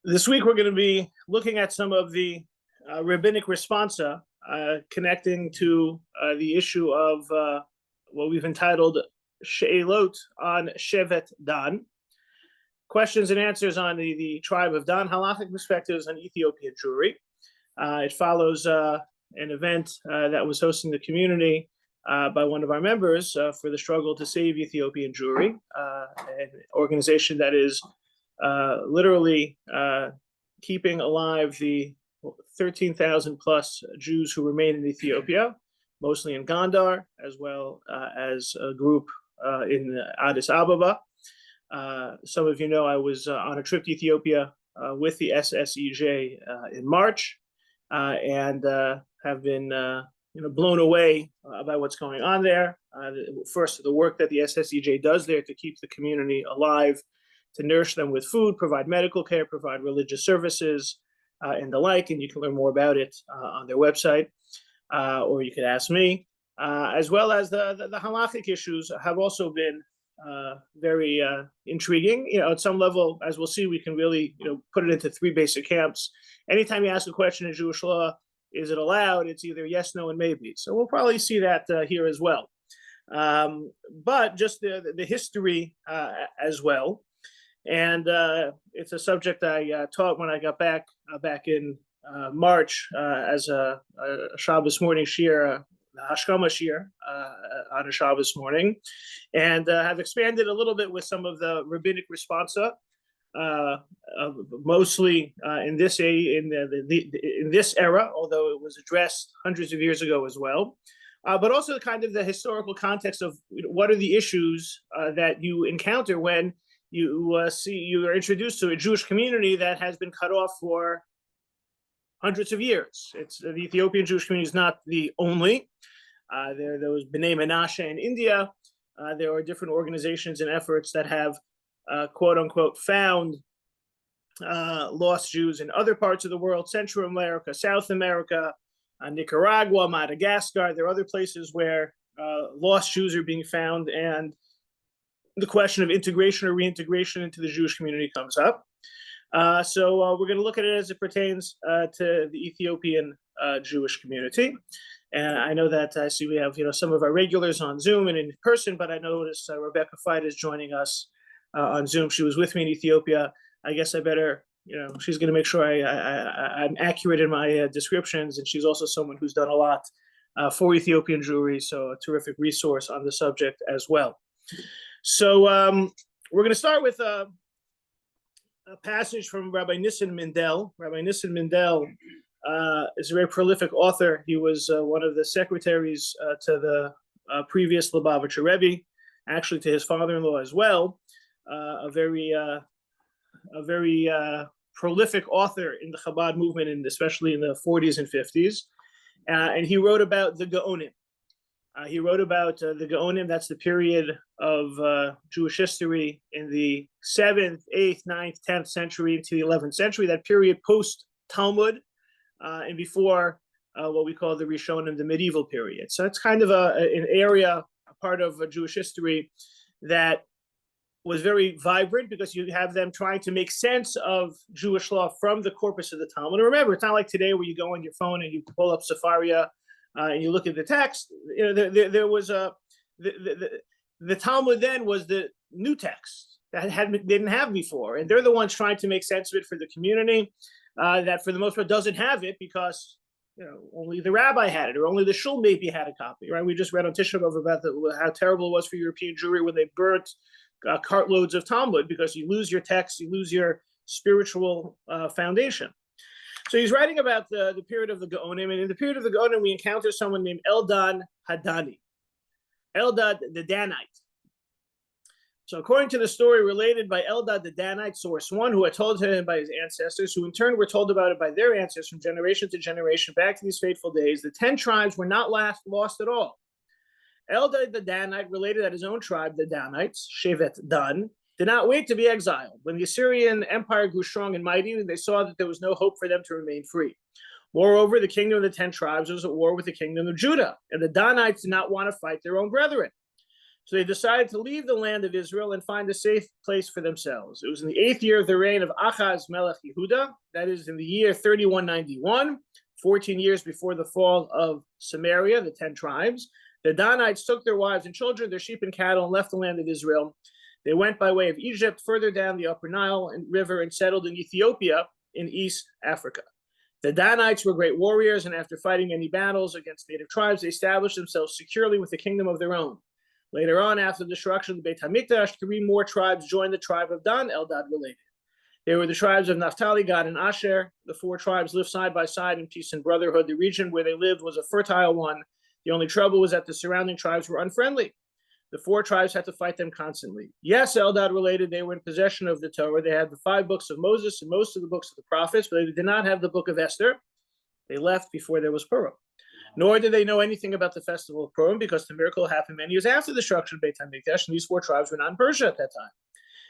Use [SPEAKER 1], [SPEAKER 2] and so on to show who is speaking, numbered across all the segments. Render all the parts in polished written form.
[SPEAKER 1] This week, we're going to be looking at some of the rabbinic responsa connecting to the issue of what we've entitled She'elot on Shevet Dan, questions and answers on the tribe of Dan, Halakhic perspectives on Ethiopian Jewry. It follows an event that was hosting the community by one of our members for the struggle to save Ethiopian Jewry, an organization that is literally keeping alive the 13,000 plus Jews who remain in Ethiopia, mostly in Gondar, as well as a group in Addis Ababa. Some of you know I was on a trip to Ethiopia with the SSEJ in March, and have been blown away by what's going on there. First, the work that the SSEJ does there to keep the community alive, to nourish them with food, provide medical care, provide religious services, and the like. And you can learn more about it on their website, or you could ask me, as well as the Halakhic issues have also been very intriguing. At some level, as we'll see, we can really put it into three basic camps. Anytime you ask a question in Jewish law, is it allowed? It's either yes, no, and maybe. So we'll probably see that here as well. But just the history as well. And it's a subject I taught when I got back in March as a Shabbos morning shiur, Hashkama shiur on a Shabbos morning, and have expanded a little bit with some of the rabbinic responsa, mostly in this era, although it was addressed hundreds of years ago as well. But also kind of the historical context of what are the issues that you encounter when you are introduced to a Jewish community that has been cut off for hundreds of years. It's the Ethiopian Jewish community is not the only. There was B'nai Menashe in India. There are different organizations and efforts that have, quote unquote, found lost Jews in other parts of the world, Central America, South America, Nicaragua, Madagascar. There are other places where lost Jews are being found, and the question of integration or reintegration into the Jewish community comes up. So we're going to look at it as it pertains to the Ethiopian Jewish community. And I know that I see we have some of our regulars on Zoom and in person, but I noticed Rebecca Fight is joining us on Zoom. She was with me in Ethiopia. I guess I better, she's going to make sure I'm accurate in my descriptions. And she's also someone who's done a lot for Ethiopian Jewry, so a terrific resource on the subject as well. So we're going to start with a passage from Rabbi Nissim Mindel. Rabbi Nissim Mindel is a very prolific author. He was one of the secretaries to the previous Lubavitcher Rebbe, actually to his father-in-law as well. A very prolific author in the Chabad movement, and especially in the 40s and 50s. And he wrote about the Gaonim. He wrote about the Gaonim. That's the period of Jewish history in the 7th, 8th, 9th, 10th century into the 11th century, that period post-Talmud and before what we call the Rishonim, the medieval period. So it's kind of an area, a part of Jewish history that was very vibrant, because you have them trying to make sense of Jewish law from the corpus of the Talmud. And remember, it's not like today where you go on your phone and you pull up Sefaria and you look at the text. There was the Talmud then was the new text that didn't have before, and they're the ones trying to make sense of it for the community that, for the most part, doesn't have it because only the rabbi had it, or only the shul maybe had a copy. Right? We just read on Tisha B'Av about how terrible it was for European Jewry when they burnt cartloads of Talmud, because you lose your text, you lose your spiritual foundation. So he's writing about the period of the Gaonim, and in the period of the Gaonim, we encounter someone named Eldad Hadani, Eldad the Danite. So according to the story related by Eldad the Danite, source one, who had told to him by his ancestors, who in turn were told about it by their ancestors from generation to generation back to these fateful days, the 10 tribes were not lost at all. Eldad the Danite related that his own tribe, the Danites, Shevet Dan, did not wait to be exiled. When the Assyrian Empire grew strong and mighty, they saw that there was no hope for them to remain free. Moreover, the kingdom of the 10 tribes was at war with the kingdom of Judah, and the Danites did not want to fight their own brethren. So they decided to leave the land of Israel and find a safe place for themselves. It was in the 8th year of the reign of Achaz Melech Yehuda, that is in the year 3191, 14 years before the fall of Samaria, the 10 tribes. The Danites took their wives and children, their sheep and cattle, and left the land of Israel. They went by way of Egypt, further down the upper Nile River, and settled in Ethiopia in East Africa. The Danites were great warriors, and after fighting many battles against native tribes, they established themselves securely with a kingdom of their own. Later on, after the destruction of the Beit HaMikdash, 3 more tribes joined the tribe of Dan, Eldad related. They were the tribes of Naphtali, Gad, and Asher. The 4 tribes lived side by side in peace and brotherhood. The region where they lived was a fertile one. The only trouble was that the surrounding tribes were unfriendly. The 4 tribes had to fight them constantly. Yes, Eldad related, they were in possession of the Torah. They had the 5 books of Moses and most of the books of the prophets, but they did not have the book of Esther. They left before there was Purim. Nor did they know anything about the festival of Purim, because the miracle happened many years after the destruction of Beit HaMikdash, and these 4 tribes were not in Persia at that time.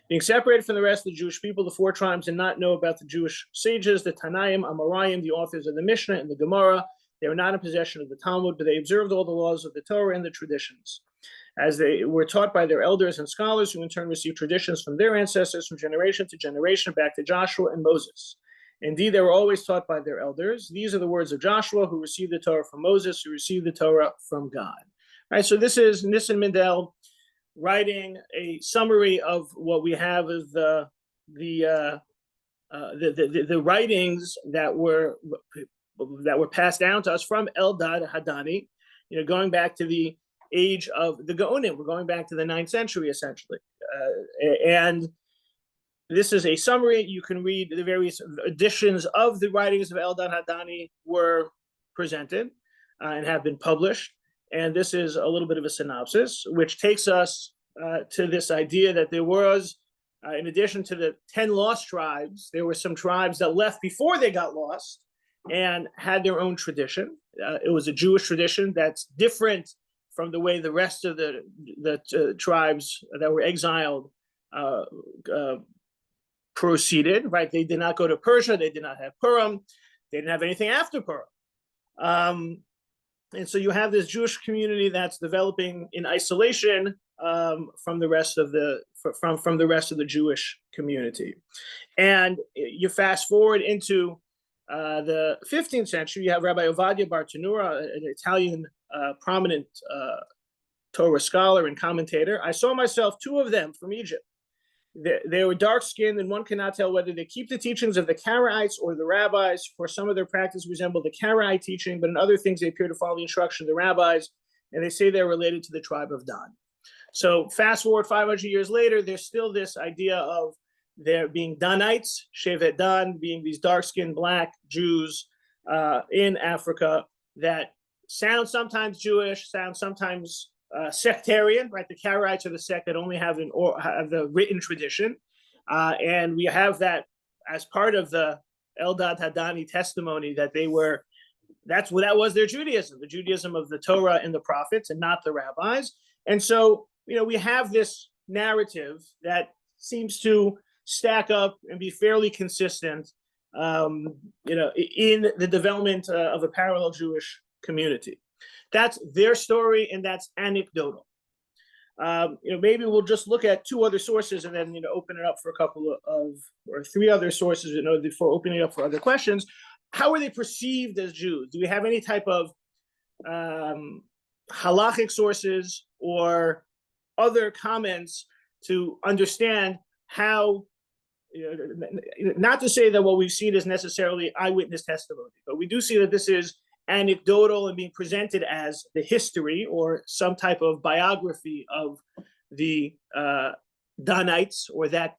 [SPEAKER 1] Being separated from the rest of the Jewish people, the 4 tribes did not know about the Jewish sages, the Tanaim, Amoraim, the authors of the Mishnah and the Gemara. They were not in possession of the Talmud, but they observed all the laws of the Torah and the traditions, as they were taught by their elders and scholars, who in turn received traditions from their ancestors from generation to generation back to Joshua and Moses. Indeed, they were always taught by their elders. These are the words of Joshua, who received the Torah from Moses, who received the Torah from God. All right, so this is Nissim Mendel writing a summary of what we have as the writings that were passed down to us from Eldad Hadani, going back to the age of the Gaonim. We're going back to the 9th century, essentially. And this is a summary. You can read the various editions of the writings of Eldad Hadani were presented and have been published. And this is a little bit of a synopsis, which takes us to this idea that there was, in addition to the 10 lost tribes, there were some tribes that left before they got lost and had their own tradition. It was a Jewish tradition that's different from the way the rest of the tribes that were exiled proceeded, right? They did not go to Persia. They did not have Purim. They didn't have anything after Purim. And so you have this Jewish community that's developing in isolation from the rest of the Jewish community. And you fast forward into the 15th century, you have Rabbi Ovadia Bar Tanura, an Italian prominent Torah scholar and commentator. I saw myself 2 of them from Egypt. They were dark-skinned, and one cannot tell whether they keep the teachings of the Karaites or the rabbis, for some of their practice resemble the Karaite teaching, but in other things they appear to follow the instruction of the rabbis, and they say they're related to the tribe of Dan. So fast forward 500 years later, there's still this idea of there being Danites, Shevet Dan, being these dark-skinned black Jews in Africa that sound sometimes Jewish, sound sometimes sectarian, right? The Karaites are the sect that only have the written tradition, and we have that as part of the Eldad Hadani testimony that that was their Judaism, the Judaism of the Torah and the prophets, and not the rabbis. And so, we have this narrative that seems to stack up and be fairly consistent, in the development of a parallel Jewish community. That's their story, and that's anecdotal. Maybe we'll just look at 2 other sources and then, open it up for a couple or 3 other sources, before opening it up for other questions. How are they perceived as Jews? Do we have any type of Halakhic sources or other comments to understand how, not to say that what we've seen is necessarily eyewitness testimony, but we do see that this is anecdotal and being presented as the history or some type of biography of the Danites, or that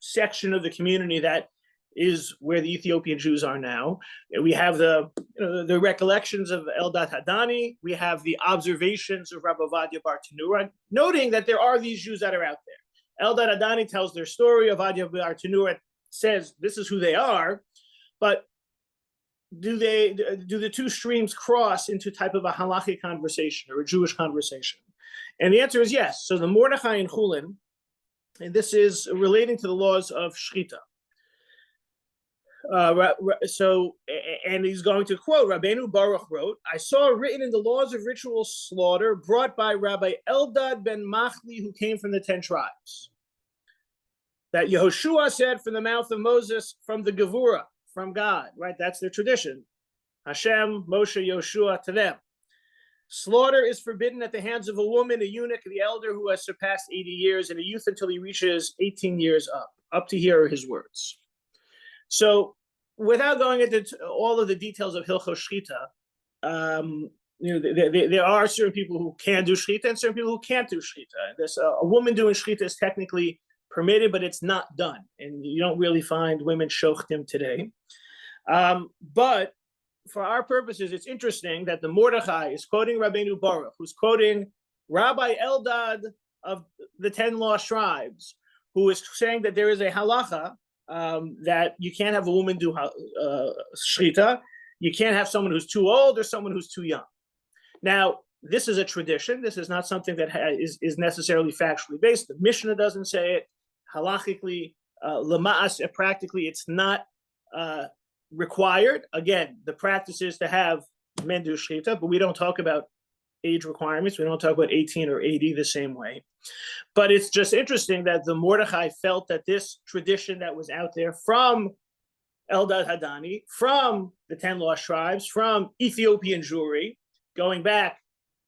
[SPEAKER 1] section of the community that is where the Ethiopian Jews are now. We have the recollections of Eldad Hadani. We have the observations of Rabbi Ovadia Bar Tanura, noting that there are these Jews that are out there. Eldad Hadani tells their story. Ovadia Bar Tanura says this is who they are, but do the 2 streams cross into type of a Halakhic conversation or a Jewish conversation? And the answer is yes. So the Mordechai and Chulin, and this is relating to the laws of Shechita. And he's going to quote, Rabbeinu Baruch wrote, I saw written in the laws of ritual slaughter brought by Rabbi Eldad ben Machli, who came from the 10 tribes, that Yehoshua said from the mouth of Moses, from the Gevurah, from God, right? That's their tradition. Hashem, Moshe, Yehoshua, to them. Slaughter is forbidden at the hands of a woman, a eunuch, the elder who has surpassed 80 years, and a youth until he reaches 18 years up. Up to here are his words. So, without going into all of the details of Hilchos Shchita, there are certain people who can do Shchita and certain people who can't do Shchita. A woman doing Shchita is technically permitted, but it's not done, and you don't really find women shochtim today. But for our purposes, it's interesting that the Mordechai is quoting Rabbeinu Baruch, who's quoting Rabbi Eldad of the 10 lost tribes, who is saying that there is a halacha that you can't have a woman do shchita. You can't have someone who's too old or someone who's too young. Now, this is a tradition. This is not something that is necessarily factually based. The Mishnah doesn't say it. Halachically, lema'as, practically, it's not required. Again, the practice is to have men do shchita, but we don't talk about age requirements. We don't talk about 18 or 80 the same way. But it's just interesting that the Mordechai felt that this tradition that was out there from Eldad Hadani, from the 10 lost tribes, from Ethiopian Jewry, going back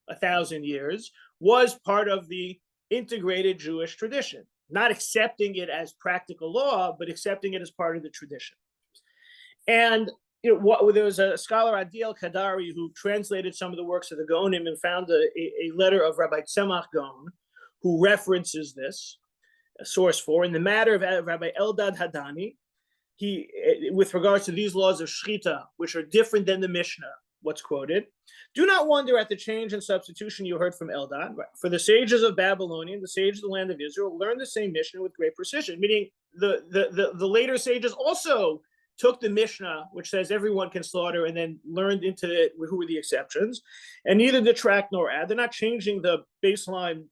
[SPEAKER 1] 1,000 years, was part of the integrated Jewish tradition. Not accepting it as practical law, but accepting it as part of the tradition. And there was a scholar, Adiel Kadari, who translated some of the works of the Gaonim and found a letter of Rabbi Tzemach Gaon, who references this source for in the matter of Rabbi Eldad Hadani. He, with regards to these laws of shchita, which are different than the Mishnah, what's quoted, do not wonder at the change and substitution you heard from Eldad. For the sages of Babylonian, the sages of the land of Israel, learned the same Mishnah with great precision. Meaning the later sages also took the Mishnah, which says everyone can slaughter, and then learned into it who were the exceptions, and neither detract nor add. They're not changing the baseline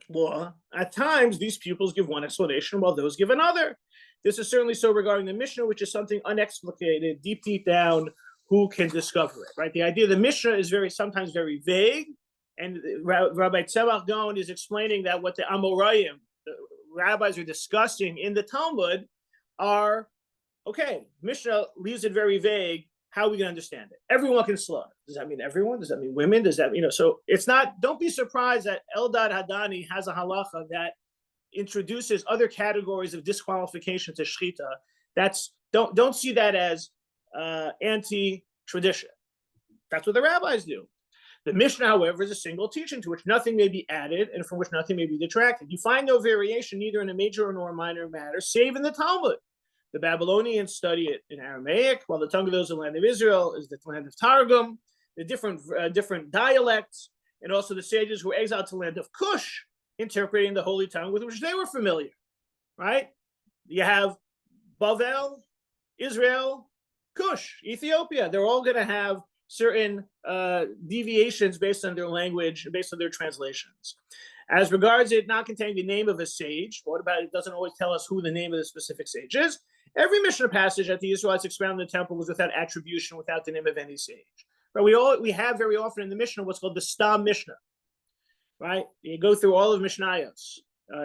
[SPEAKER 1] law. At times, these pupils give one explanation while those give another. This is certainly so regarding the Mishnah, which is something unexplicated, deep down, who can discover it, right? The idea of the Mishnah is sometimes very vague, and Rabbi Tzemach Gaon is explaining that what the Amoraim, the rabbis, are discussing in the Talmud are, okay, Mishnah leaves it very vague. How are we going to understand it? Everyone can slaughter. Does that mean everyone? Does that mean women? Does that, so it's not, don't be surprised that Eldad Hadani has a halacha that introduces other categories of disqualification to shchita. Don't see that as anti-tradition. That's what the rabbis do. The Mishnah, however, is a single teaching to which nothing may be added and from which nothing may be detracted. You find no variation neither in a major nor a minor matter, save in the Talmud. The Babylonians study it in Aramaic, while the tongue of those in the land of Israel is the land of Targum, the different dialects, and also the sages who were exiled to the land of Cush, interpreting the holy tongue with which they were familiar, right? You have Bavel, Israel, Cush, Ethiopia. They're all going to have certain deviations based on their language, based on their translations. As regards it not containing the name of a sage, what about it doesn't always tell us who the name of the specific sage is? Every Mishnah passage that the Israelites expounded the temple was without attribution, without the name of any sage. But we have very often in the Mishnah what's called the Stam Mishnah, right? You go through all of Mishnayos.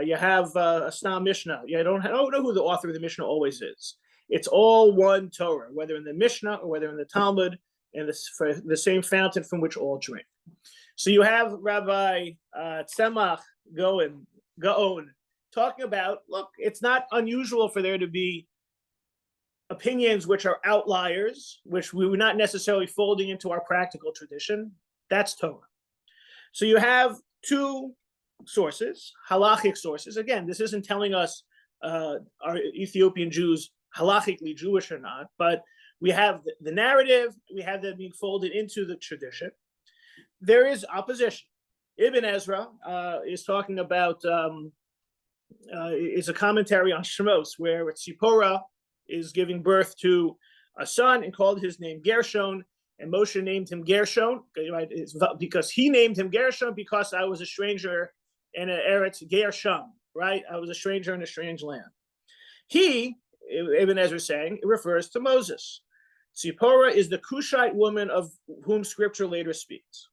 [SPEAKER 1] You have a Stam Mishnah. You don't know who the author of the Mishnah always is. It's all one Torah, whether in the Mishnah or whether in the Talmud, and for the same fountain from which all drink. So you have Rabbi Tzemach Gaon talking about, look, it's not unusual for there to be opinions which are outliers, which we were not necessarily folding into our practical tradition. That's Torah. So you have two sources, halakhic sources. Again, this isn't telling us are Ethiopian Jews halachically Jewish or not, but we have the narrative, we have them being folded into the tradition. There is opposition. Ibn Ezra is talking about, is a commentary on Shemos, where Tzipporah is giving birth to a son and called his name Gershon, and Moshe named him Gershon, right? Because he named him Gershon because I was a stranger in an Eretz Gershon, right? I was a stranger in a strange land. He Ibn Ezra is saying it refers to Moses. Zipporah is the Cushite woman of whom Scripture later speaks.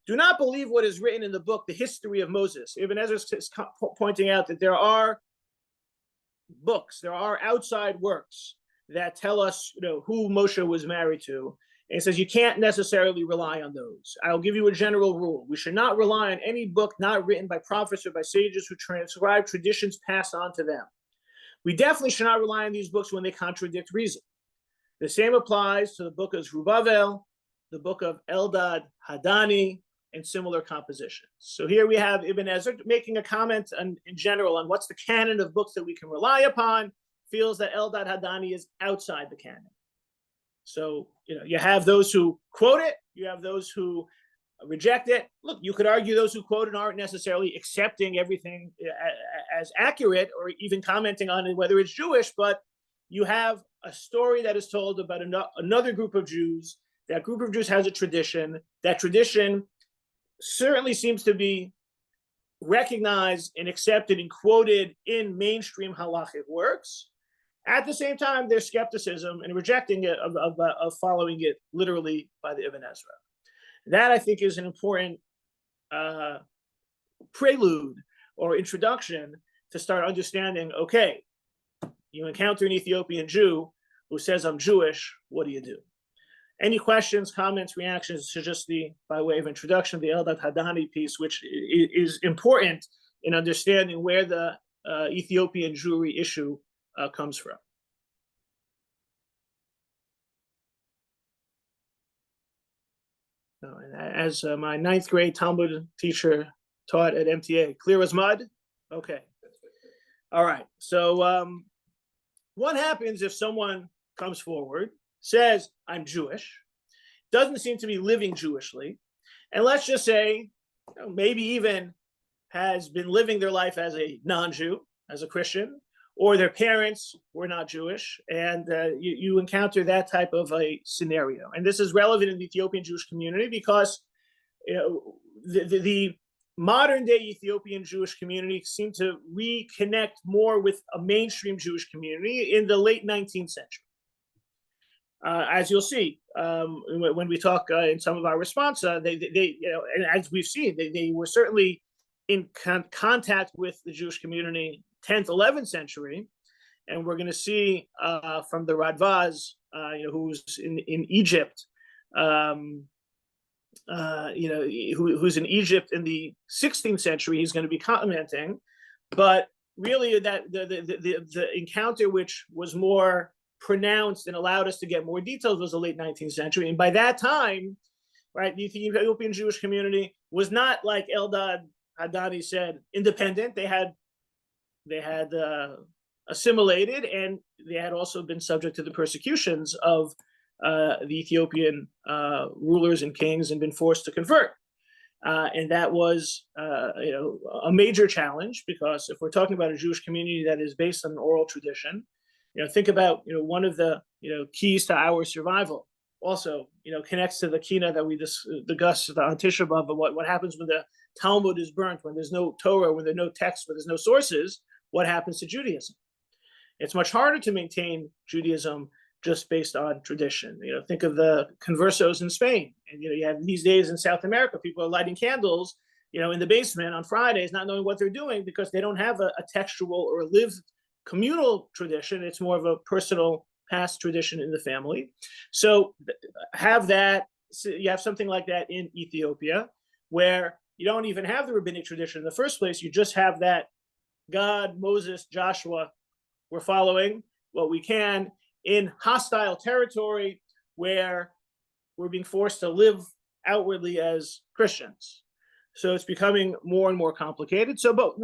[SPEAKER 1] Do not believe what is written in the book, The History of Moses. Ibn Ezra is pointing out that there are books, there are outside works that tell us, who Moshe was married to. And he says you can't necessarily rely on those. I'll give you a general rule. We should not rely on any book not written by prophets or by sages who transcribe traditions passed on to them. We definitely should not rely on these books when they contradict reason. The same applies to the book of Zerubbabel, the book of Eldad Hadani, and similar compositions. So here we have Ibn Ezra making a comment in general on what's the canon of books that we can rely upon, feels that Eldad Hadani is outside the canon. So, you have those who quote it, you have those who reject it. Look, you could argue those who quote it aren't necessarily accepting everything as accurate or even commenting on it, whether it's Jewish, but you have a story that is told about another group of Jews. That group of Jews has a tradition. That tradition certainly seems to be recognized and accepted and quoted in mainstream Halakhic works. At the same time, there's skepticism and rejecting it of following it literally by the Ibn Ezra. That, I think, is an important prelude or introduction to start understanding, okay, you encounter an Ethiopian Jew who says, I'm Jewish, what do you do? Any questions, comments, reactions to just by way of introduction, the Eldad Hadani piece, which is important in understanding where the Ethiopian Jewry issue comes from. As my 9th grade Talmud teacher taught at MTA, clear as mud? Okay. All right. So what happens if someone comes forward, says, I'm Jewish, doesn't seem to be living Jewishly, and let's just say, maybe even has been living their life as a non-Jew, as a Christian, or their parents were not Jewish, and you encounter that type of a scenario. And this is relevant in the Ethiopian Jewish community because the modern day Ethiopian Jewish community seemed to reconnect more with a mainstream Jewish community in the late 19th century. As you'll see, when we talk in some of our response, and as we've seen, they were certainly in contact with the Jewish community 10th, 11th century, and we're going to see from the Radvaz, who's in Egypt, who's in Egypt in the 16th century, he's going to be commenting, but really that the encounter which was more pronounced and allowed us to get more details was the late 19th century, and by that time, right, the Ethiopian Jewish community was not, like Eldad Hadani said, independent. They had assimilated, and they had also been subject to the persecutions of the Ethiopian rulers and kings and been forced to convert. And that was a major challenge, because if we're talking about a Jewish community that is based on an oral tradition, think about one of the keys to our survival also connects to the kina that we discussed on Tisha B'Av, but what happens when the Talmud is burnt, when there's no Torah, when there's no text, when there's no sources, what happens to Judaism? It's much harder to maintain Judaism just based on tradition. Think of the conversos in Spain, and you have these days in South America, people are lighting candles, in the basement on Fridays, not knowing what they're doing because they don't have a textual or a lived communal tradition. It's more of a personal past tradition in the family. So have that. You have something like that in Ethiopia, where you don't even have the rabbinic tradition in the first place. You just have that God, Moses, Joshua, we're following what we can in hostile territory where we're being forced to live outwardly as Christians. So it's becoming more and more complicated. So, but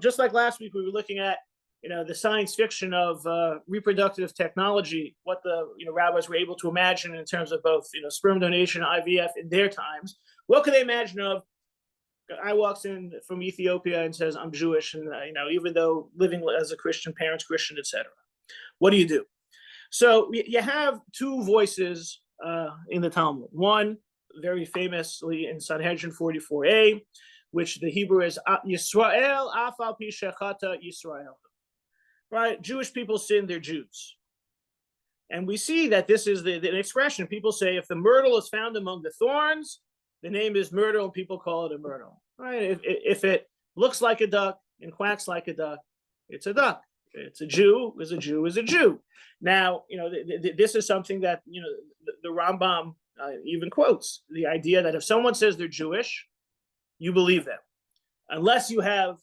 [SPEAKER 1] just like last week, we were looking at the science fiction of reproductive technology, what the rabbis were able to imagine in terms of both sperm donation, IVF in their times. What could they imagine of? I walks in from Ethiopia and says, I'm Jewish, and even though living as a Christian, parents Christian, etc. What do you do? So you have two voices in the Talmud. One, very famously in Sanhedrin 44a, which the Hebrew is Yisrael, Afal Pi Shechata Yisrael. right? Jewish people sin, they're Jews. And we see that this is the expression. People say if the myrtle is found among the thorns, the name is myrtle, and people call it a myrtle, right? If it looks like a duck and quacks like a duck, it's a duck. It's a Jew is a Jew is a Jew. Now, this is something that, the Rambam even quotes, the idea that if someone says they're Jewish, you believe them, unless you have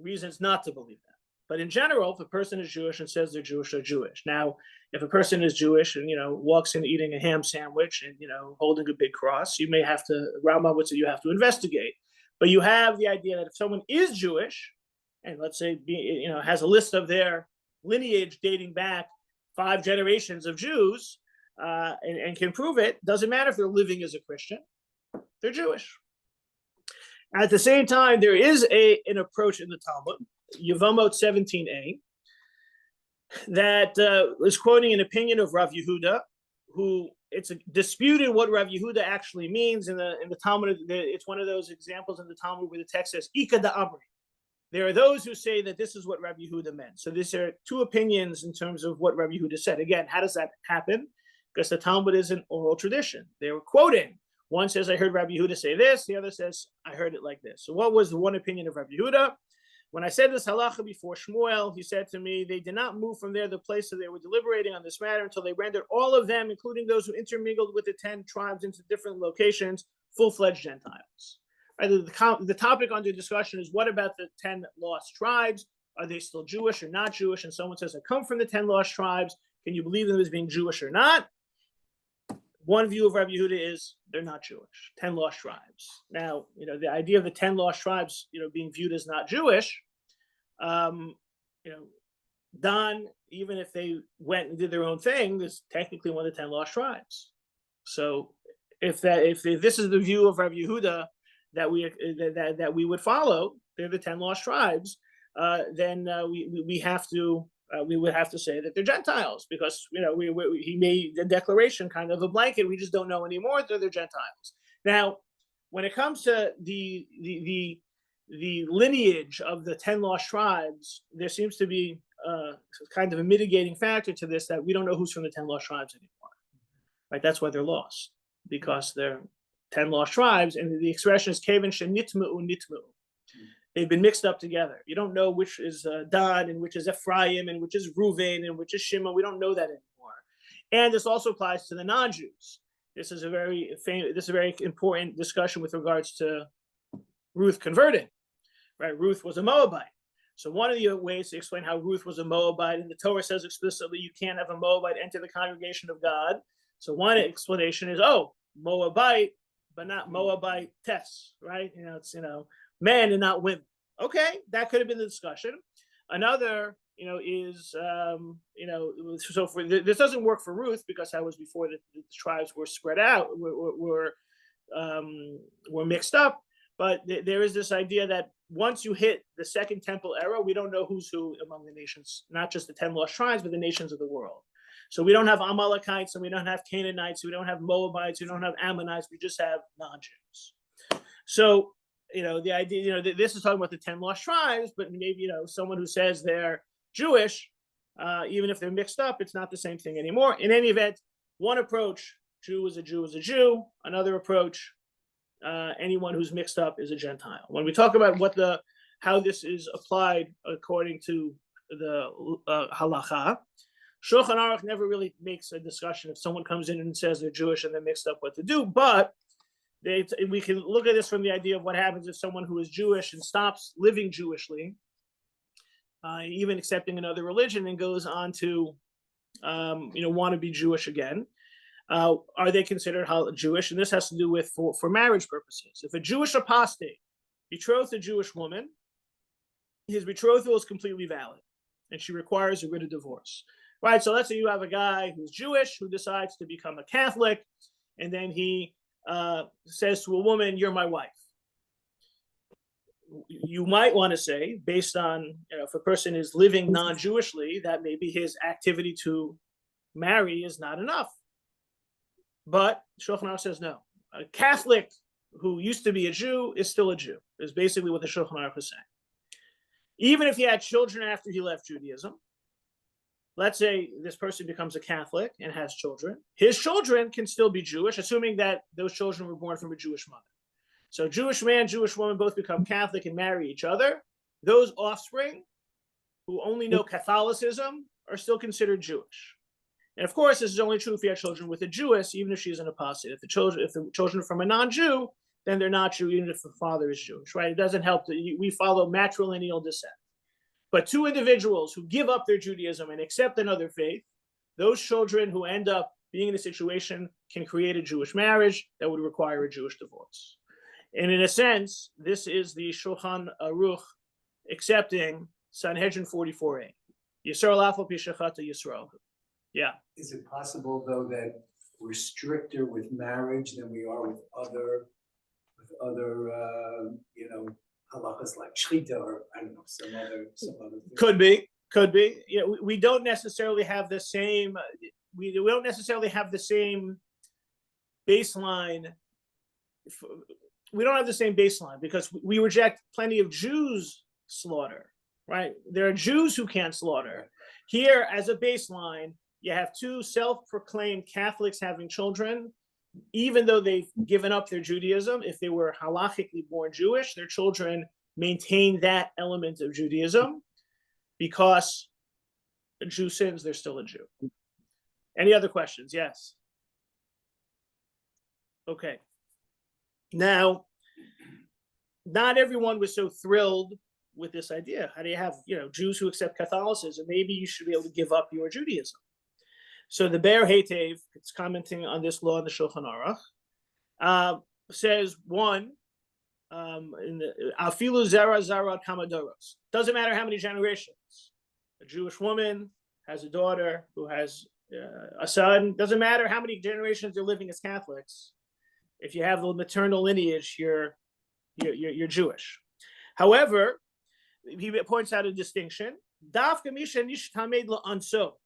[SPEAKER 1] reasons not to believe them. But in general, if a person is Jewish and says they're Jewish. Now, if a person is Jewish and, walks in eating a ham sandwich and, holding a big cross, you may have to, Rambam would say you have to investigate. But you have the idea that if someone is Jewish, and let's say, has a list of their lineage dating back 5 generations of Jews, and can prove it, doesn't matter if they're living as a Christian, they're Jewish. At the same time, there is an approach in the Talmud, Yevamot 17a, that is quoting an opinion of Rav Yehuda, who it's disputed what Rav Yehuda actually means in the Talmud. It's one of those examples in the Talmud where the text says Ika da Amri. There are those who say that this is what Rav Yehuda meant. So these are 2 opinions in terms of what Rav Yehuda said. Again, how does that happen? Because the Talmud is an oral tradition. They were quoting. One says, I heard Rav Yehuda say this. The other says, I heard it like this. So what was the one opinion of Rav Yehuda? When I said this halacha before Shmuel, he said to me, they did not move from there, the place that they were deliberating on this matter, until they rendered all of them, including those who intermingled with the 10 tribes into different locations, full-fledged Gentiles. Right? The topic under discussion is, what about the 10 lost tribes? Are they still Jewish or not Jewish? And someone says, I come from the 10 lost tribes. Can you believe them as being Jewish or not? One view of Rabbi Yehuda is they're not Jewish, 10 lost tribes. Now, the idea of the 10 lost tribes, being viewed as not Jewish, Dan, even if they went and did their own thing, is technically one of the 10 lost tribes. So if this is the view of Rabbi Yehuda that we would follow, they're the 10 lost tribes, then we would have to say that they're Gentiles, because he made the declaration kind of a blanket. We just don't know anymore that they're Gentiles. Now, when it comes to the lineage of the 10 lost tribes, there seems to be kind of a mitigating factor to this, that we don't know who's from the 10 lost tribes anymore. Right? That's why they're lost, because they're 10 lost tribes, and the expression is Keven shenitmeu nitmeu. They've been mixed up together. You don't know which is Dan and which is Ephraim and which is Reuven and which is Shimon. We don't know that anymore. And this also applies to the non-Jews. This is a very important discussion with regards to Ruth converting. Right? Ruth was a Moabite. So one of the ways to explain how Ruth was a Moabite, and the Torah says explicitly you can't have a Moabite enter the congregation of God. So one explanation is, Moabite, but not Moabite Tess, right? It's men and not women. Okay, that could have been the discussion. Another, is, so this doesn't work for Ruth, because that was before the tribes were spread out, were mixed up. But there is this idea that once you hit the Second Temple era, we don't know who's who among the nations, not just the 10 lost tribes, but the nations of the world. So we don't have Amalekites, and we don't have Canaanites, we don't have Moabites, we don't have Ammonites, we just have non-Jews. So, the idea, this is talking about the 10 lost tribes, but maybe, someone who says they're Jewish, even if they're mixed up, it's not the same thing anymore. In any event, one approach, Jew is a Jew is a Jew. Another approach, anyone who's mixed up is a Gentile. When we talk about how this is applied according to the halacha, Shulchan Aruch never really makes a discussion if someone comes in and says they're Jewish and they're mixed up what to do, but we can look at this from the idea of what happens if someone who is Jewish and stops living Jewishly, even accepting another religion, and goes on to, want to be Jewish again. Are they considered Jewish? And this has to do with for marriage purposes. If a Jewish apostate betrothed a Jewish woman, his betrothal is completely valid, and she requires a writ of divorce. Right? So let's say you have a guy who's Jewish who decides to become a Catholic, and then he says to a woman, "You're my wife." You might want to say, based on, if a person is living non-Jewishly, that maybe his activity to marry is not enough. But Shulchan Aruch says no. A Catholic who used to be a Jew is still a Jew, is basically what the Shulchan Aruch is saying. Even if he had children after he left Judaism, let's say this person becomes a Catholic and has children, his children can still be Jewish, assuming that those children were born from a Jewish mother. So Jewish man, Jewish woman both become Catholic and marry each other. Those offspring who only know Catholicism are still considered Jewish. And of course, this is only true if you have children with a Jewess, even if she's an apostate. If the children are from a non-Jew, then they're not Jew, even if the father is Jewish, right? It doesn't help that we follow matrilineal descent. But two individuals who give up their Judaism and accept another faith, those children who end up being in a situation can create a Jewish marriage that would require a Jewish divorce. And in a sense, this is the Shulchan Aruch accepting Sanhedrin 44a. Yisrael Afal Pishachata Yisrael. Yeah.
[SPEAKER 2] Is it possible, though, that we're stricter with marriage than we are with other halachas like shchita, or I don't know, some other thing?
[SPEAKER 1] Could be. Yeah, we don't necessarily have the same. We don't necessarily have the same baseline. We don't have the same baseline because we reject plenty of Jews slaughter. Right? There are Jews who can't slaughter. Here, as a baseline, you have two self-proclaimed Catholics having children. Even though they've given up their Judaism, if they were halachically born Jewish, their children maintain that element of Judaism because a Jew sins, they're still a Jew. Any other questions? Yes. Okay. Now, not everyone was so thrilled with this idea. How do you have, Jews who accept Catholicism? Maybe you should be able to give up your Judaism. So the Be'er Heitev, it's commenting on this law in the Shulchan Aruch, says one, Afilu zera zara kamadoros. Doesn't matter how many generations. A Jewish woman has a daughter who has a son. Doesn't matter how many generations they're living as Catholics. If you have the maternal lineage, you're Jewish. However, he points out a distinction. Dafka misha nishtamed la'anso.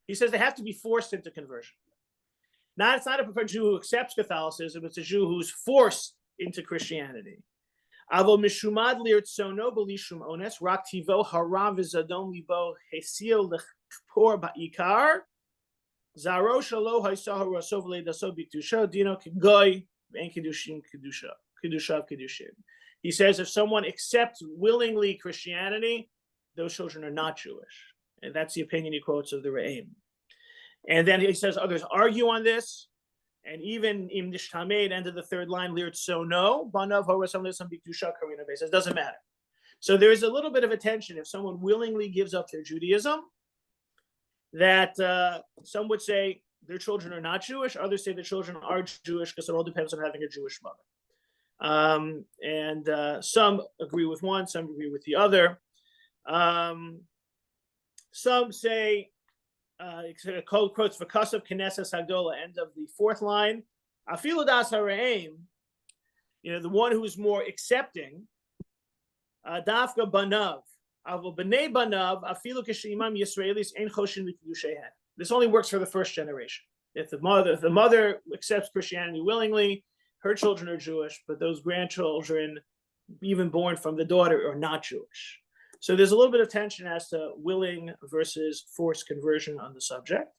[SPEAKER 1] He says they have to be forced into conversion. It's not a Jew who accepts Catholicism, it's a Jew who's forced into Christianity. Avo mishumad lirtsono b'lishum ones rak tivo harav v'zadon libo hesil l'chpor ba'ikar zaro shalo ha'isah rasov le'daso b'kedusha dino k'goy v'en kedushim kedushav kedushim. He says if someone accepts willingly Christianity, those children are not Jewish. And that's the opinion he quotes of the Re'im. And then he says others argue on this. And even Im Nishtamed, end of the third line, Lirt so no, Banav Horasam Lisam Biktusha Karina Base. It doesn't matter. So there is a little bit of a tension. If someone willingly gives up their Judaism, that some would say their children are not Jewish, others say their children are Jewish because it all depends on having a Jewish mother. And some agree with one, some agree with the other. Some say, quotes V'kasav Knesses Hagdola, end of the fourth line. Afilu das haraim, the one who is more accepting. Dafka banav, avo b'nei banav afilu k'sheimam Yisraelis ein choshin v'kedusheihen. This only works for the first generation. If the mother accepts Christianity willingly, her children are Jewish, but those grandchildren, even born from the daughter, are not Jewish. So there's a little bit of tension as to willing versus forced conversion on the subject.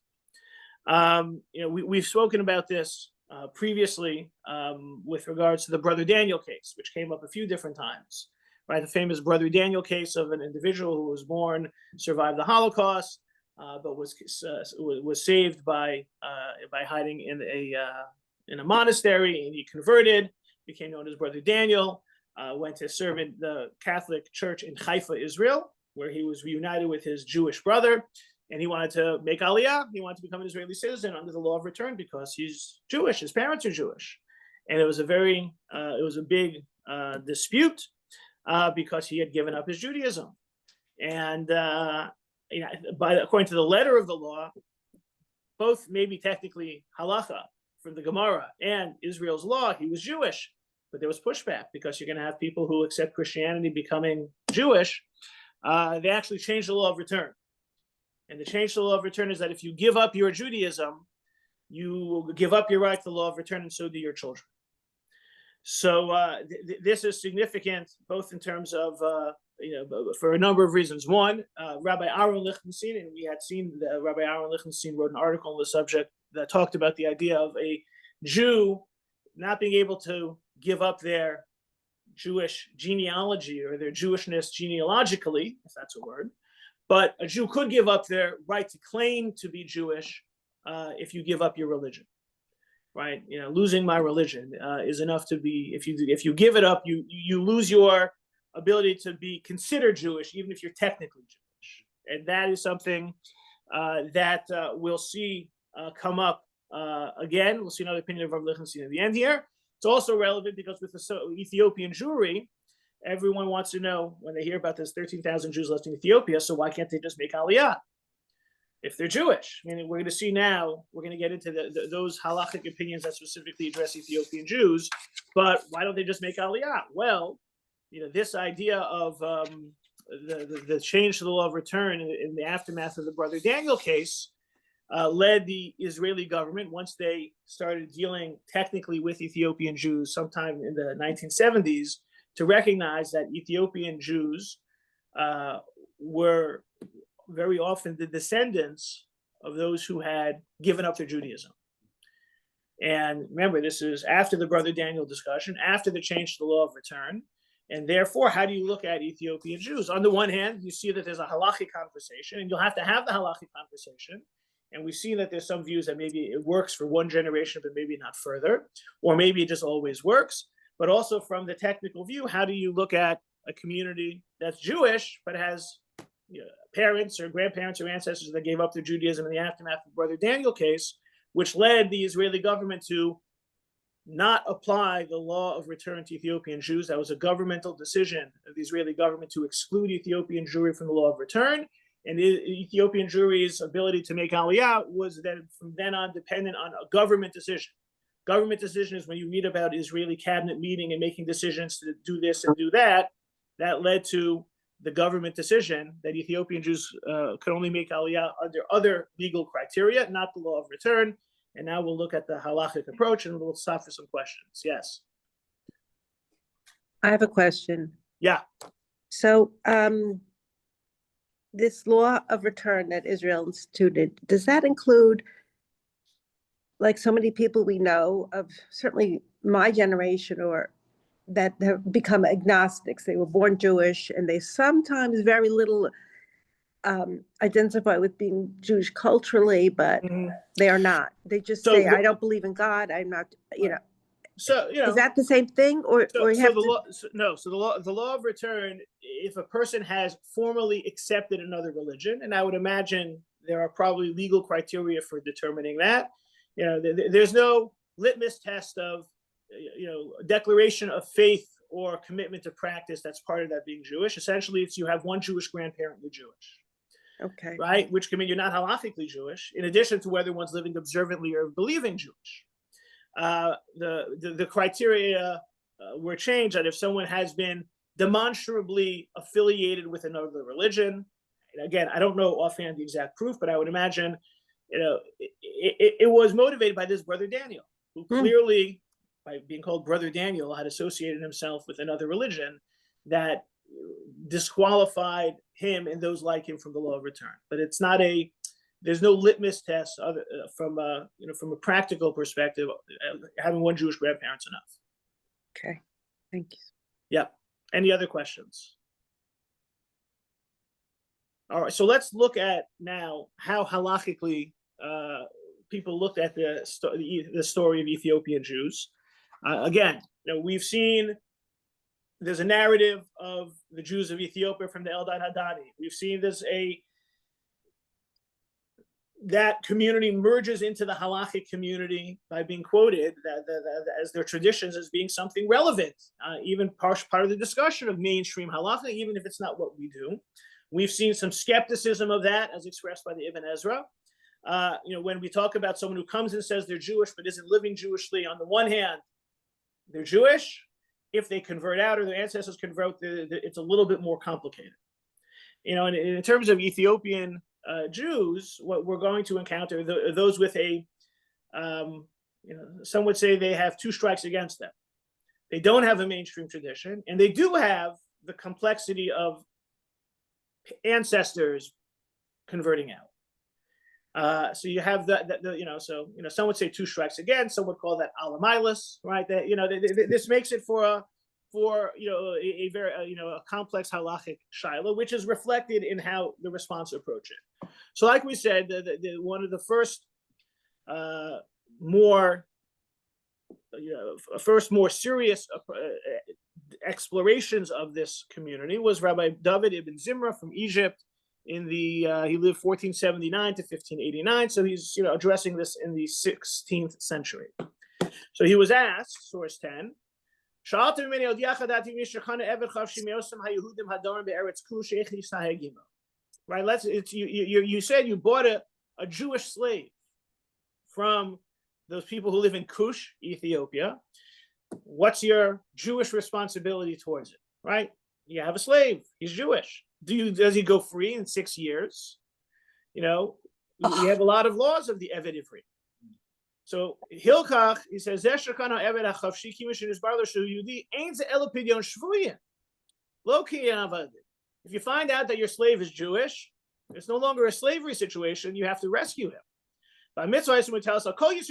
[SPEAKER 1] We've spoken about this previously with regards to the Brother Daniel case, which came up a few different times. Right, the famous Brother Daniel case of an individual who was born, survived the Holocaust, but was saved by hiding in a monastery, and he converted, became known as Brother Daniel. Went to serve in the Catholic Church in Haifa, Israel, where he was reunited with his Jewish brother, and he wanted to make Aliyah. He wanted to become an Israeli citizen under the law of return because he's Jewish. His parents are Jewish, and it was a big dispute because he had given up his Judaism, and according to the letter of the law, both maybe technically halacha from the Gemara and Israel's law, he was Jewish. But there was pushback because you're going to have people who accept Christianity becoming Jewish. They actually changed the law of return. And the change to the law of return is that if you give up your Judaism, you give up your right to the law of return, and so do your children. So this is significant, both in terms of for a number of reasons. One, Rabbi Aaron Lichtenstein, and we had seen that Rabbi Aaron Lichtenstein wrote an article on the subject that talked about the idea of a Jew not being able to give up their Jewish genealogy or their Jewishness genealogically, if that's a word, but a Jew could give up their right to claim to be Jewish if you give up your religion. Right, losing my religion is enough to be. If you give it up, you lose your ability to be considered Jewish, even if you're technically Jewish, and that is something that we'll see come up again. We'll see another opinion of Rav Lichtenstein at the end here. It's also relevant because with the Ethiopian Jewry, everyone wants to know when they hear about this 13,000 Jews left in Ethiopia. So why can't they just make Aliyah if they're Jewish? I mean, we're going to see now, we're going to get into those Halakhic opinions that specifically address Ethiopian Jews, but why don't they just make Aliyah? Well, this idea of the change to the law of return in the aftermath of the Brother Daniel case led the Israeli government, once they started dealing technically with Ethiopian Jews sometime in the 1970s, to recognize that Ethiopian Jews were very often the descendants of those who had given up their Judaism. And remember, this is after the Brother Daniel discussion, after the change to the law of return. And therefore, how do you look at Ethiopian Jews? On the one hand, you see that there's a Halakhic conversation, and you'll have to have the Halakhic conversation. And we've seen that there's some views that maybe it works for one generation, but maybe not further, or maybe it just always works. But also from the technical view, how do you look at a community that's Jewish, but has parents or grandparents or ancestors that gave up their Judaism in the aftermath of the Brother Daniel case, which led the Israeli government to not apply the law of return to Ethiopian Jews. That was a governmental decision of the Israeli government to exclude Ethiopian Jewry from the law of return. And Ethiopian Jewry's ability to make Aliyah was then from then on dependent on a government decision. Government decision is when you read about Israeli cabinet meeting and making decisions to do this and do that. That led to the government decision that Ethiopian Jews could only make Aliyah under other legal criteria, not the law of return. And now we'll look at the Halakhic approach and we'll stop for some questions. Yes.
[SPEAKER 3] I have a question.
[SPEAKER 1] Yeah.
[SPEAKER 3] So this law of return that Israel instituted, does that include, like so many people we know of, certainly my generation, or that have become agnostics? They were born Jewish and they sometimes very little identify with being Jewish culturally, but they are not. They just say, I don't believe in God. I'm not,
[SPEAKER 1] So,
[SPEAKER 3] is that the same thing?
[SPEAKER 1] The law of return, if a person has formally accepted another religion, and I would imagine there are probably legal criteria for determining that, there's no litmus test of, declaration of faith or commitment to practice that's part of that being Jewish. Essentially, it's you have one Jewish grandparent, you're Jewish.
[SPEAKER 3] Okay.
[SPEAKER 1] Right? Which can mean you're not halakhically Jewish, in addition to whether one's living observantly or believing Jewish. The criteria were changed that if someone has been demonstrably affiliated with another religion, and again, I don't know offhand the exact proof, but I would imagine, it was motivated by this Brother Daniel, who clearly, by being called Brother Daniel, had associated himself with another religion that disqualified him and those like him from the law of return. But it's not there's no litmus test from a practical perspective. Having one Jewish grandparent's enough.
[SPEAKER 3] Okay, thank you.
[SPEAKER 1] Yeah. Any other questions? All right, so let's look at now how halachically people looked at the story of Ethiopian Jews. Again, we've seen there's a narrative of the Jews of Ethiopia from the Eldad Hadani. We've seen that community merges into the Halakhic community by being quoted as their traditions as being something relevant, even part of the discussion of mainstream Halakha, even if it's not what we do. We've seen some skepticism of that as expressed by the Ibn Ezra. When we talk about someone who comes and says they're Jewish but isn't living Jewishly, on the one hand, they're Jewish. If they convert out or their ancestors convert, it's a little bit more complicated. And in terms of Ethiopian Jews, what we're going to encounter those with some would say they have two strikes against them. They don't have a mainstream tradition, and they do have the complexity of ancestors converting out. So you have some would say two strikes again. Some would call that alamilus, right? That this makes it for a very a complex halachic shiloh, which is reflected in how the response approach it. So, like we said, one of the first more serious explorations of this community was Rabbi David ibn Zimra from Egypt. He lived 1479 to 1589, so he's addressing this in the 16th century. So he was asked, source 10. Right, you said you bought a Jewish slave from those people who live in Kush, Ethiopia. What's your Jewish responsibility towards it? Right? You have a slave. He's Jewish. Does he go free in 6 years? We have a lot of laws of the Eved Ivri. So Hilkach, he says, if you find out that your slave is Jewish, it's no longer a slavery situation, you have to rescue him. By mitzvah, someone tells us, you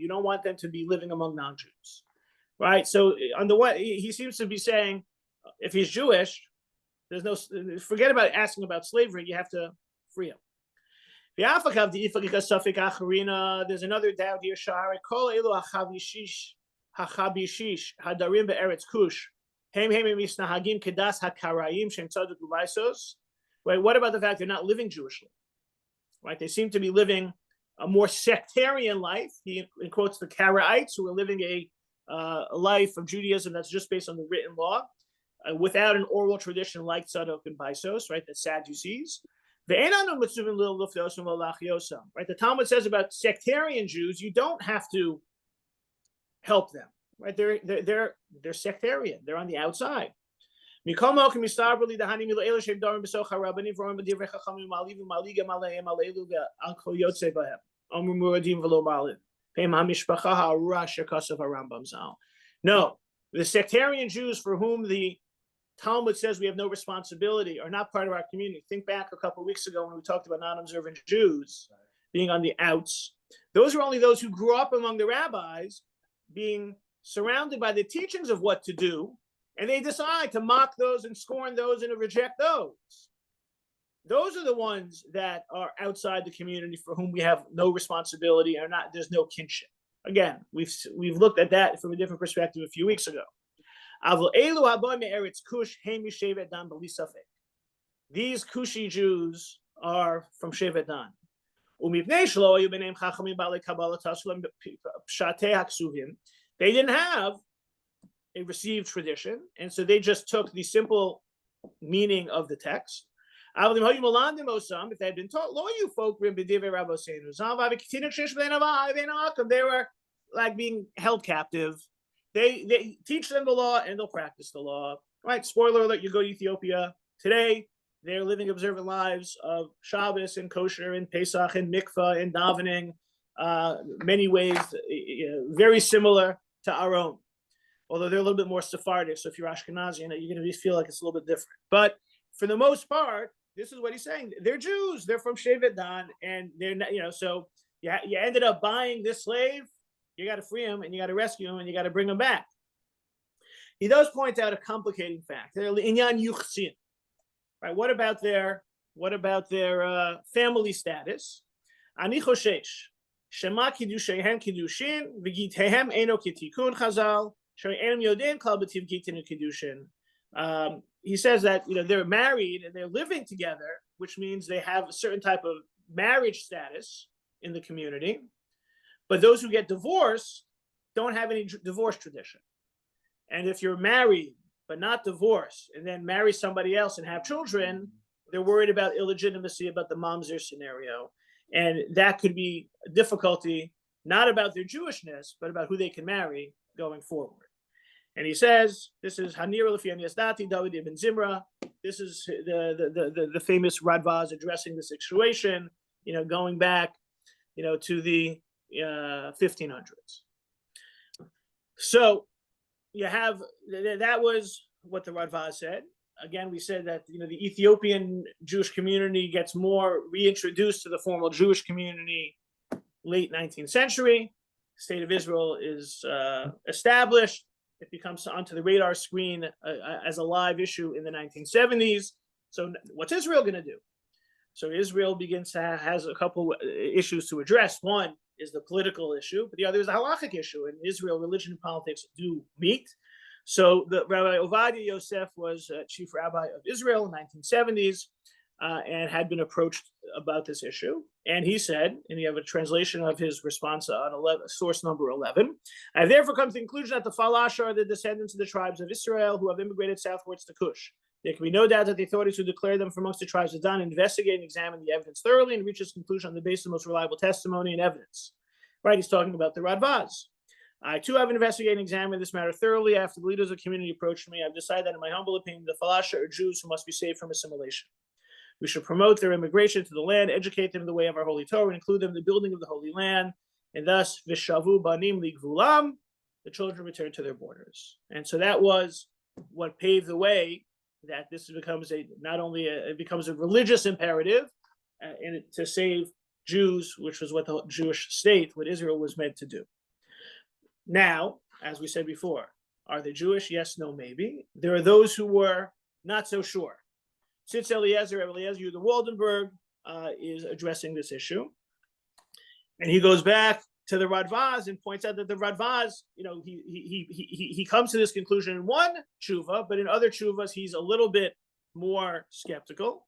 [SPEAKER 1] don't want them to be living among non-Jews. Right? So on the one, he seems to be saying, if he's Jewish, forget about asking about slavery, you have to free him. There's another doubt here. Wait, what about the fact they're not living Jewishly? Right? They seem to be living a more sectarian life. He quotes the Karaites, who are living a life of Judaism that's just based on the written law, without an oral tradition like Tzadok and Baisos, right? The Sadducees. Right? The Talmud says about sectarian Jews, you don't have to help them. Right? They're sectarian. They're on the outside. No, the sectarian Jews for whom the Talmud says we have no responsibility are not part of our community. Think back a couple of weeks ago when we talked about non-observant Jews being on the outs. Those are only those who grew up among the rabbis, being surrounded by the teachings of what to do, and they decide to mock those and scorn those and to reject those. Those are the ones that are outside the community for whom we have no responsibility or not. There's no kinship. Again, we've looked at that from a different perspective a few weeks ago. These Kushi Jews are from Shevet Dan. They didn't have a received tradition, and so they just took the simple meaning of the text. If they had been taught, they were like being held captive. They teach them the law and they'll practice the law. Right? Spoiler alert, you go to Ethiopia today, they're living observant lives of Shabbos and kosher and Pesach and mikvah and davening, many ways very similar to our own. Although they're a little bit more Sephardic, so if you're Ashkenazi, you're going to feel like it's a little bit different. But for the most part, this is what he's saying. They're Jews. They're from Shevet Dan, and they're not, so you ended up buying this slave. You got to free him, and you got to rescue him, and you got to bring him back. He does point out a complicating fact. They're inyan yuchsin, right? What about their family status? Ani choshesh shema kiddushehem kiddushin v'gitehem eno kitikun chazal she'em yoden kol b'tiv gitin kiddushin. He says that they're married and they're living together, which means they have a certain type of marriage status in the community. But those who get divorced don't have any divorce tradition. And if you're married but not divorced and then marry somebody else and have children, they're worried about illegitimacy, about the mamzer scenario. And that could be a difficulty, not about their Jewishness, but about who they can marry going forward. And he says, this is Hanir Lefian Yazdati, David ibn Zimra. This is the famous Radvaz addressing the situation, going back, to the 1500s. So you have that was what the Radvaz said. Again, we said that the Ethiopian Jewish community gets more reintroduced to the formal Jewish community late 19th century. State of Israel is established. It becomes onto the radar screen as a live issue in the 1970s. So what's Israel going to do? So Israel has a couple issues to address. One is the political issue, but the other is the Halakhic issue. In Israel, religion and politics do meet. So the Rabbi Ovadia Yosef was chief rabbi of Israel in the 1970s and had been approached about this issue. And he said, and you have a translation of his response on source number 11, I have therefore come to the conclusion that the Falash are the descendants of the tribes of Israel who have immigrated southwards to Cush. There can be no doubt that the authorities who declare them from amongst the tribes have done, investigate and examine the evidence thoroughly and reach this conclusion on the basis of the most reliable testimony and evidence. Right, he's talking about the Radvaz. I too have investigated and examined this matter thoroughly. After the leaders of the community approached me, I've decided that in my humble opinion, the Falasha are Jews who must be saved from assimilation. We should promote their immigration to the land, educate them in the way of our holy Torah, and include them in the building of the holy land, and thus, Vishavu Banim Ligvulam, the children return to their borders. And so that was what paved the way that this becomes it becomes a religious imperative to save Jews, which was what the Jewish state, what Israel was meant to do. Now, as we said before, are they Jewish? Yes, no, maybe. There are those who were not so sure. Tzitz Eliezer Yehuda Waldenberg is addressing this issue. And he goes back to the Radvaz and points out that the Radvaz, he comes to this conclusion in one tshuva, but in other tshuvas, he's a little bit more skeptical.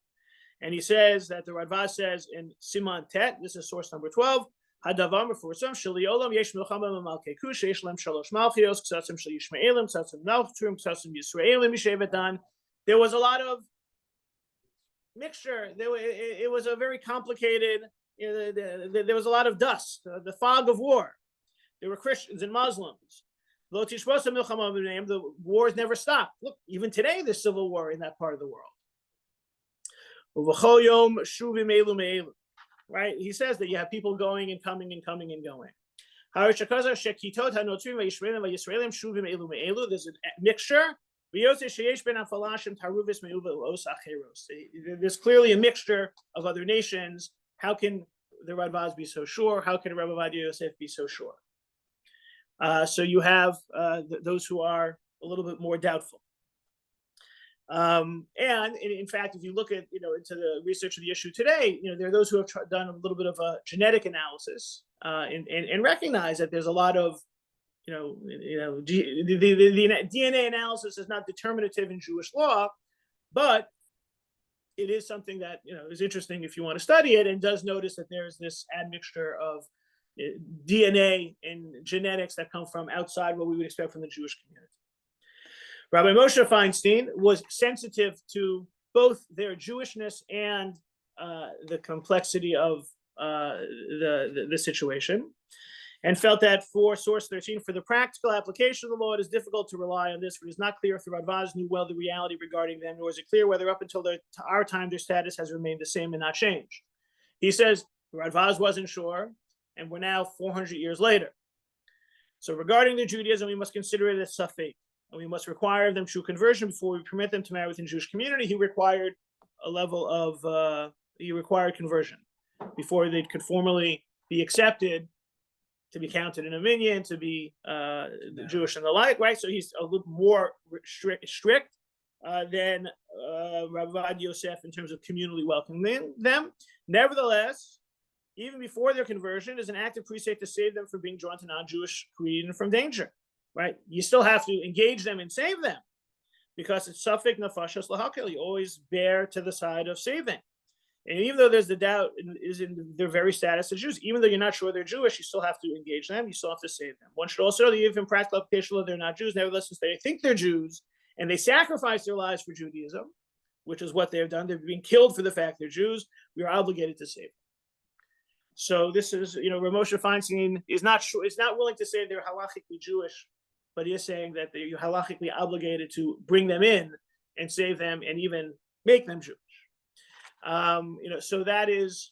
[SPEAKER 1] And he says that the Radvaz says in Siman Tet, this is source number 12, Hadavar mefursam sheli olam yesh milchama b'malkei Kush yesh lem shalosh malchios ksasim shel Yishmaelim ksasim Naltrim ksasim Yisraelim Shevet Dan. There was a lot of mixture. It was a very complicated. There was a lot of dust, the fog of war. There were Christians and Muslims. The wars never stopped. Look, even today there's civil war in that part of the world. Right? He says that you have people going and coming and coming and going. There's a mixture. There's clearly a mixture of other nations. How can the Radvaz be so sure? How can Rabbi Ovadia Yosef be so sure? So you have those who are a little bit more doubtful. And in fact, if you look at into the research of the issue today, there are those who have done a little bit of a genetic analysis and recognize that there's a lot of the DNA analysis is not determinative in Jewish law, but it is something that is interesting if you want to study it, and does notice that there's this admixture of DNA and genetics that come from outside what we would expect from the Jewish community. Rabbi Moshe Feinstein was sensitive to both their Jewishness and the complexity of the situation, and felt that for source 13, for the practical application of the law, it is difficult to rely on this, for it is not clear if the Radvaz knew well the reality regarding them, nor is it clear whether up until our time their status has remained the same and not changed. He says the Radvaz wasn't sure, and we're now 400 years later. So regarding their Judaism, we must consider it as safek, and we must require of them true conversion before we permit them to marry within the Jewish community. He required a level of, conversion before they could formally be accepted, to be counted in a minyan, to be Jewish and the like, right? So he's a little more strict than Rabbi Yosef in terms of communally welcoming them. Nevertheless, even before their conversion, is an active precept to save them from being drawn to non-Jewish creed and from danger, right? You still have to engage them and save them, because it's safek nefashos lahakil. You always bear to the side of saving. And even though there's the doubt is in their very status as Jews, even though you're not sure they're Jewish, you still have to engage them. You still have to save them. One should also know that even in practical application, they're not Jews. Nevertheless, since they think they're Jews and they sacrifice their lives for Judaism, which is what they've done, they're being killed for the fact they're Jews, we are obligated to save them. So this is, Rav Moshe Feinstein is not willing to say they're halachically Jewish, but he is saying that they're halachically obligated to bring them in and save them and even make them Jewish. So that is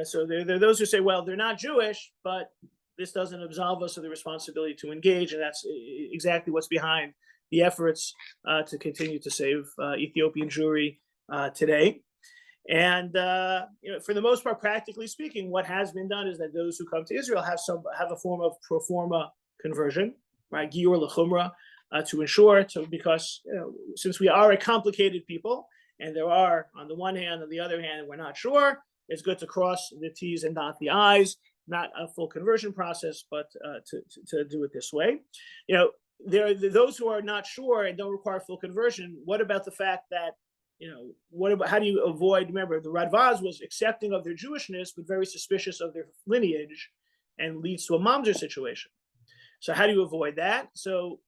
[SPEAKER 1] so there are those who say, well, they're not Jewish, but this doesn't absolve us of the responsibility to engage, and that's exactly what's behind the efforts to continue to save Ethiopian Jewry today. And for the most part, practically speaking, what has been done is that those who come to Israel have a form of pro forma conversion, right? Giur l'chumra, to ensure, because since we are a complicated people, and there are, on the one hand, on the other hand, we're not sure, it's good to cross the T's and dot the I's, not a full conversion process, but to do it this way. There are those who are not sure and don't require full conversion. What about the fact that, how do you avoid, remember, the Radvaz was accepting of their Jewishness, but very suspicious of their lineage, and leads to a mamzer situation. So how do you avoid that? So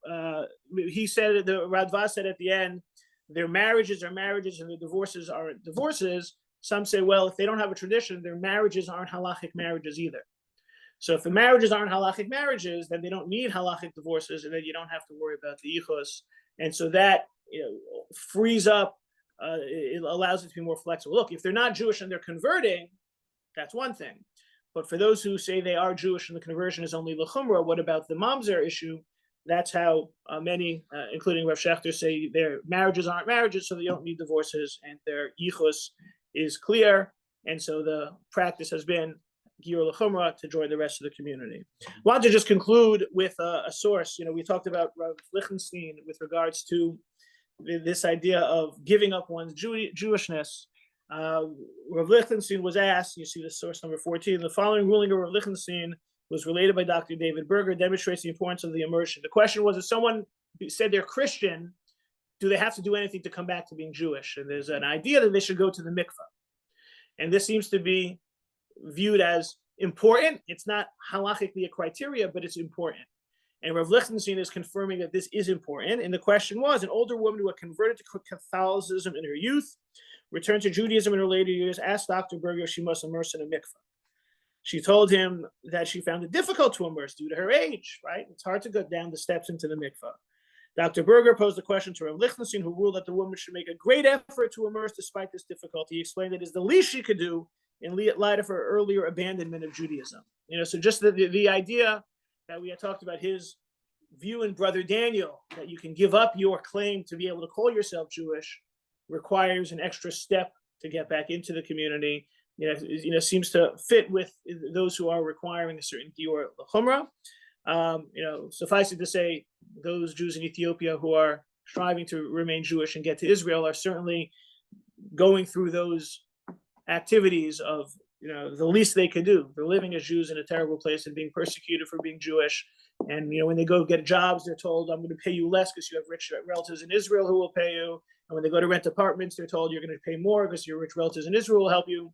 [SPEAKER 1] he said, the Radvaz said at the end, their marriages are marriages and their divorces are divorces. Some say, well, if they don't have a tradition, their marriages aren't halakhic marriages either. So if the marriages aren't halakhic marriages, then they don't need halakhic divorces, and then you don't have to worry about the yichus. And so that frees up, it allows it to be more flexible. Look, if they're not Jewish and they're converting, that's one thing. But for those who say they are Jewish and the conversion is only l'chumra, what about the mamzer issue? That's how many, including Rav Shechter, say their marriages aren't marriages, so they don't need divorces, and their yichus is clear. And so the practice has been Giur l'chumra to join the rest of the community. I want to just conclude with a source. We talked about Rav Lichtenstein with regards to this idea of giving up one's Jewishness. Rav Lichtenstein was asked, you see the source number 14, the following ruling of Rav Lichtenstein was related by Dr. David Berger, demonstrates the importance of the immersion. The question was, if someone said they're Christian, do they have to do anything to come back to being Jewish? And there's an idea that they should go to the mikvah. And this seems to be viewed as important. It's not halachically a criteria, but it's important. And Rav Lichtenstein is confirming that this is important. And the question was, an older woman who had converted to Catholicism in her youth, returned to Judaism in her later years, asked Dr. Berger if she must immerse in a mikvah. She told him that she found it difficult to immerse due to her age, right? It's hard to go down the steps into the mikvah. Dr. Berger posed the question to Rav Lichtenstein, who ruled that the woman should make a great effort to immerse despite this difficulty. He explained that it is the least she could do in light of her earlier abandonment of Judaism. So just the idea that we had talked about, his view in Brother Daniel, that you can give up your claim to be able to call yourself Jewish, requires an extra step to get back into the community. Seems to fit with those who are requiring a certain giur l'chumra. Suffice it to say, those Jews in Ethiopia who are striving to remain Jewish and get to Israel are certainly going through those activities of, the least they can do. They're living as Jews in a terrible place and being persecuted for being Jewish. And, when they go get jobs, they're told, I'm going to pay you less because you have rich relatives in Israel who will pay you. And when they go to rent apartments, they're told you're going to pay more because your rich relatives in Israel will help you.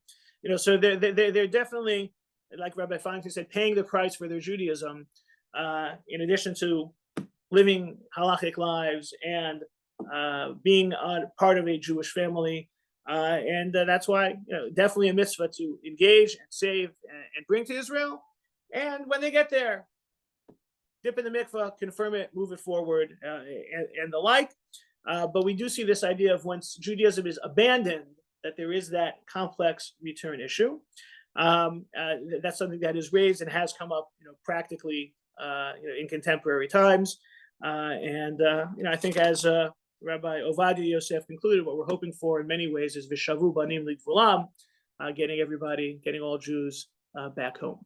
[SPEAKER 1] So they're definitely, like Rabbi Feinstein said, paying the price for their Judaism, in addition to living halakhic lives and being part of a Jewish family. And that's why, definitely a mitzvah to engage and save and bring to Israel. And when they get there, dip in the mikvah, confirm it, move it forward, and the like. But we do see this idea of once Judaism is abandoned, that there is that complex return issue. That's something that is raised and has come up, practically, in contemporary times. I think as Rabbi Ovadia Yosef concluded, what we're hoping for in many ways is Vishavu Banim Ligvulam, getting all Jews back home.